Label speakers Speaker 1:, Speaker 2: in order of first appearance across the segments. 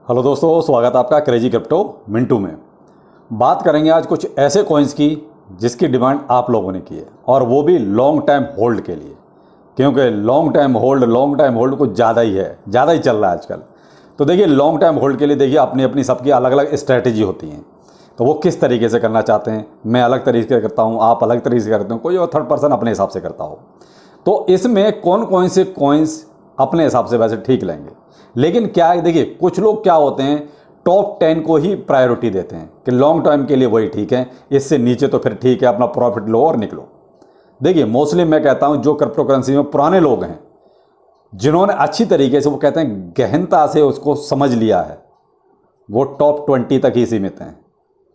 Speaker 1: Hello दोस्तों, स्वागत है आपका क्रेजी क्रिप्टो मिंटू में। बात करेंगे आज कुछ ऐसे कॉइन्स की जिसकी डिमांड आप लोगों ने की है, और वो भी लॉन्ग टाइम होल्ड के लिए, क्योंकि लॉन्ग टाइम होल्ड कुछ ज़्यादा ही है, ज़्यादा ही चल रहा है आजकल। तो देखिए, लॉन्ग टाइम होल्ड के लिए देखिए अपनी अपनी सबकी अलग अलग स्ट्रैटेजी होती हैं। तो वो किस तरीके से करना चाहते हैं, मैं अलग तरीके से करता हूँ, आप अलग तरीके से करते हो, कोई और थर्ड पर्सन अपने हिसाब से करता हो। तो इसमें कौन से कॉइन्स अपने हिसाब से वैसे ठीक लेंगे, लेकिन क्या है, देखिए कुछ लोग क्या होते हैं, टॉप 10 को ही प्रायोरिटी देते हैं कि लॉन्ग टाइम के लिए वही ठीक है, इससे नीचे तो फिर ठीक है, अपना प्रॉफिट लो और निकलो। देखिए मोस्टली मैं कहता हूं जो क्रिप्टो करेंसी में पुराने लोग हैं, जिन्होंने अच्छी तरीके से, वो कहते हैं गहनता से उसको समझ लिया है, वो टॉप 20 तक ही सीमित हैं।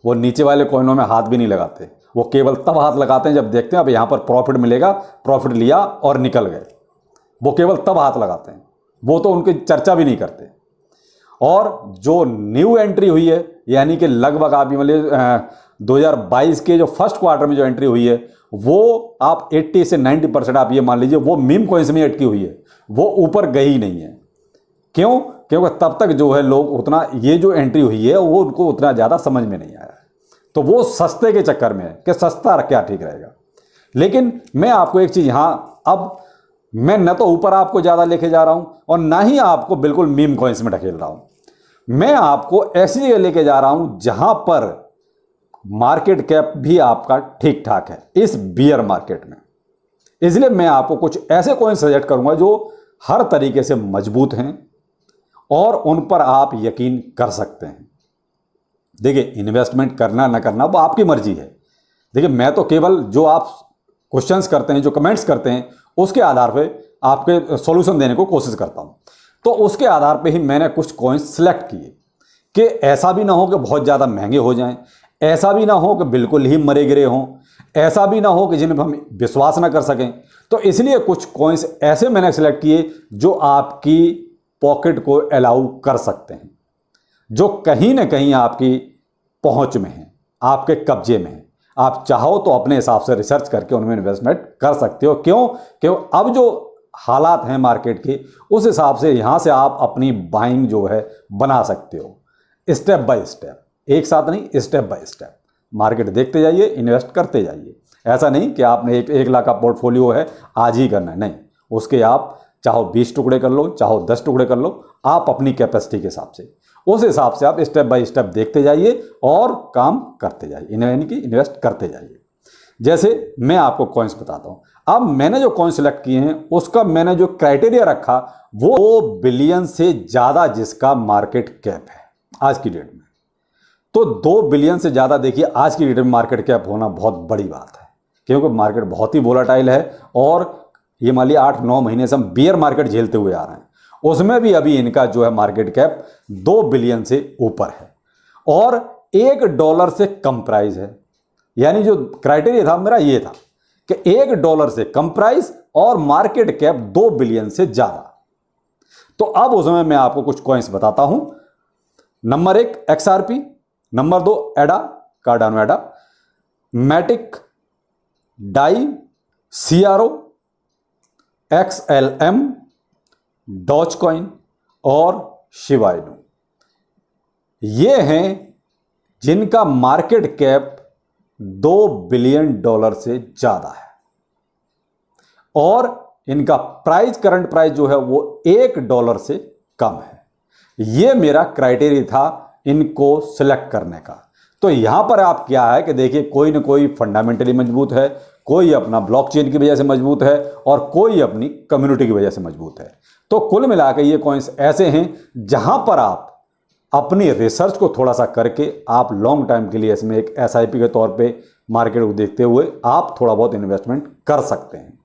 Speaker 1: वो नीचे वाले कॉइनों में हाथ भी नहीं लगाते, वो केवल तब हाथ लगाते हैं जब देखते हैं अब यहाँ पर प्रॉफिट मिलेगा, प्रॉफिट लिया और निकल गए। वो केवल तब हाथ लगाते हैं, वो तो उनकी चर्चा भी नहीं करते। और जो न्यू एंट्री हुई है, यानी कि लगभग आप 2022 के जो फर्स्ट क्वार्टर में जो एंट्री हुई है, वो आप 80 से 90% आप ये मान लीजिए वो मीम कॉइन्स में अटकी हुई है, वो ऊपर गई ही नहीं है। क्यों? क्योंकि तब तक जो है लोग उतना, ये जो एंट्री हुई है वो उनको उतना ज़्यादा समझ में नहीं आया, तो वो सस्ते के चक्कर में है कि सस्ता क्या ठीक रहेगा। लेकिन मैं आपको एक चीज़ यहाँ, अब मैं न तो ऊपर आपको ज़्यादा लेके जा रहा हूँ और ना ही आपको बिल्कुल मीम कॉइन्स में ढकेल रहा हूँ। मैं आपको ऐसी जगह लेके जा रहा हूँ जहां पर मार्केट कैप भी आपका ठीक ठाक है इस बियर मार्केट में। इसलिए मैं आपको कुछ ऐसे कॉइन सजेस्ट करूंगा जो हर तरीके से मजबूत हैं और उन पर आप यकीन कर सकते हैं। देखिए, इन्वेस्टमेंट करना ना करना वो आपकी मर्जी है। देखिए, मैं तो केवल जो आप क्वेश्चंस करते हैं, जो कमेंट्स करते हैं, उसके आधार पे आपके सॉल्यूशन देने को कोशिश करता हूं। तो उसके आधार पे ही मैंने कुछ कॉइन्स सिलेक्ट किए कि ऐसा भी ना हो कि बहुत ज़्यादा महंगे हो जाएं, ऐसा भी ना हो कि बिल्कुल ही मरे गिरे हों, ऐसा भी ना हो कि जिन्हें हम विश्वास ना कर सकें। तो इसलिए कुछ कॉइन्स ऐसे मैंने सिलेक्ट किए जो आपकी पॉकेट को अलाउ कर सकते हैं, जो कहीं ना कहीं आपकी पहुंच में है, आपके कब्जे में है। आप चाहो तो अपने हिसाब से रिसर्च करके उनमें इन्वेस्टमेंट कर सकते हो। क्यों? क्यों अब जो हालात हैं मार्केट के, उस हिसाब से यहां से आप अपनी बाइंग जो है बना सकते हो, स्टेप बाय स्टेप, एक साथ नहीं, स्टेप बाय स्टेप। मार्केट देखते जाइए, इन्वेस्ट करते जाइए। ऐसा नहीं कि आपने एक लाख का पोर्टफोलियो है आज ही करना है, नहीं। उसके आप चाहो 20 टुकड़े कर लो, चाहो 10 टुकड़े कर लो, आप अपनी कैपेसिटी के हिसाब से, उस हिसाब से आप स्टेप बाय स्टेप देखते जाइए और काम करते जाइए, यानी कि इन्वेस्ट करते जाइए। जैसे मैं आपको कॉइन्स बताता हूं। अब मैंने जो कॉइन सिलेक्ट किए हैं उसका मैंने जो क्राइटेरिया रखा, वो 2 बिलियन से ज्यादा जिसका मार्केट कैप है आज की डेट में। तो 2 बिलियन से ज्यादा, देखिए आज की डेट में मार्केट कैप होना बहुत बड़ी बात है, क्योंकि मार्केट बहुत ही वोलाटाइल है। और ये मान लिया 8-9 महीने से हम बियर मार्केट झेलते हुए आ रहे हैं, उसमें भी अभी इनका जो है मार्केट कैप 2 बिलियन से ऊपर है और $1 से कम प्राइस है। यानी जो क्राइटेरिया था मेरा ये था कि $1 से कम प्राइस और मार्केट कैप 2 बिलियन से ज्यादा। तो अब उसमें मैं आपको कुछ कॉइन्स बताता हूं। Number 1 XRP, number 2 Ada, Cardano Ada, Matic, Dai, CRO, XLM, Doge coin और शिबा इनू। ये हैं जिनका मार्केट कैप $2 बिलियन से ज्यादा है और इनका प्राइस, करंट प्राइस जो है वो $1 से कम है। ये मेरा क्राइटेरिया था इनको सिलेक्ट करने का। तो यहां पर आप क्या है कि देखिए, कोई ना कोई फंडामेंटली मजबूत है, कोई अपना ब्लॉकचेन की वजह से मजबूत है और कोई अपनी कम्युनिटी की वजह से मजबूत है। तो कुल मिलाकर ये कॉइन्स ऐसे हैं जहां पर आप अपनी रिसर्च को थोड़ा सा करके आप लॉन्ग टाइम के लिए इसमें एक SIP के तौर पे मार्केट को देखते हुए आप थोड़ा बहुत इन्वेस्टमेंट कर सकते हैं।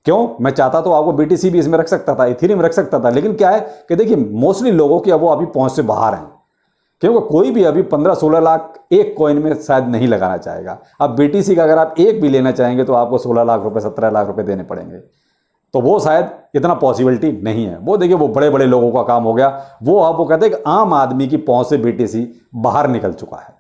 Speaker 1: क्यों? मैं चाहता तो आपको BTC भी इसमें रख सकता था, इथेरियम रख सकता था, लेकिन क्या है कि देखिए मोस्टली लोगों की अब वो अभी पहुंच से बाहर हैं, क्योंकि कोई भी अभी 15-16 लाख एक कॉइन में शायद नहीं लगाना चाहेगा। अब BTC का अगर आप एक भी लेना चाहेंगे तो आपको 16 लाख रुपए, 17 लाख रुपए देने पड़ेंगे, तो वो शायद इतना पॉसिबिलिटी नहीं है। वो देखिए, वो बड़े बड़े लोगों का काम हो गया। वो अब वो कहते हैं कि आम आदमी की पहुंच से BTC बाहर निकल चुका है।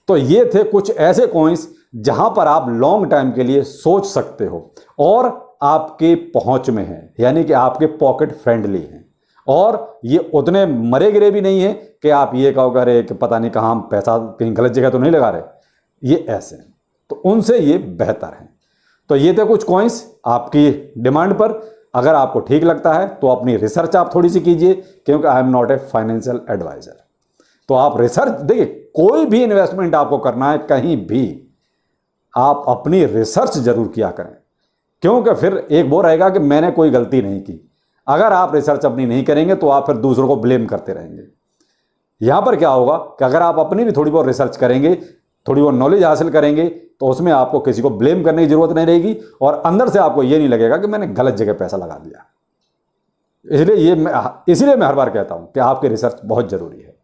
Speaker 1: तो ये थे कुछ ऐसे कॉइन्स जहां पर आप लॉन्ग टाइम के लिए सोच सकते हो और आपके पहुंच में है, यानी कि आपके पॉकेट फ्रेंडली हैं और ये उतने मरे गिरे भी नहीं है कि आप ये कहो करे कि पता नहीं कहाँ हम पैसा कहीं गलत जगह तो नहीं लगा रहे, ये ऐसे हैं, तो उनसे ये बेहतर हैं। तो ये थे कुछ कॉइन्स आपकी डिमांड पर। अगर आपको ठीक लगता है तो अपनी रिसर्च आप थोड़ी सी कीजिए, क्योंकि I am not a financial advisor. तो आप रिसर्च देखिए, कोई भी इन्वेस्टमेंट आपको करना है कहीं भी, आप अपनी रिसर्च जरूर किया करें, क्योंकि फिर एक वो रहेगा कि मैंने कोई गलती नहीं की। अगर आप रिसर्च अपनी नहीं करेंगे तो आप फिर दूसरों को ब्लेम करते रहेंगे। यहां पर क्या होगा कि अगर आप अपनी भी थोड़ी बहुत रिसर्च करेंगे, थोड़ी बहुत नॉलेज हासिल करेंगे, तो उसमें आपको किसी को ब्लेम करने की जरूरत नहीं रहेगी और अंदर से आपको यह नहीं लगेगा कि मैंने गलत जगह पैसा लगा दिया। इसलिए मैं हर बार कहता हूं कि आपकी रिसर्च बहुत जरूरी है।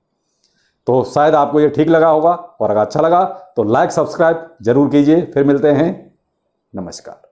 Speaker 1: तो शायद आपको ये ठीक लगा होगा, और अगर अच्छा लगा तो लाइक सब्सक्राइब जरूर कीजिए। फिर मिलते हैं, नमस्कार।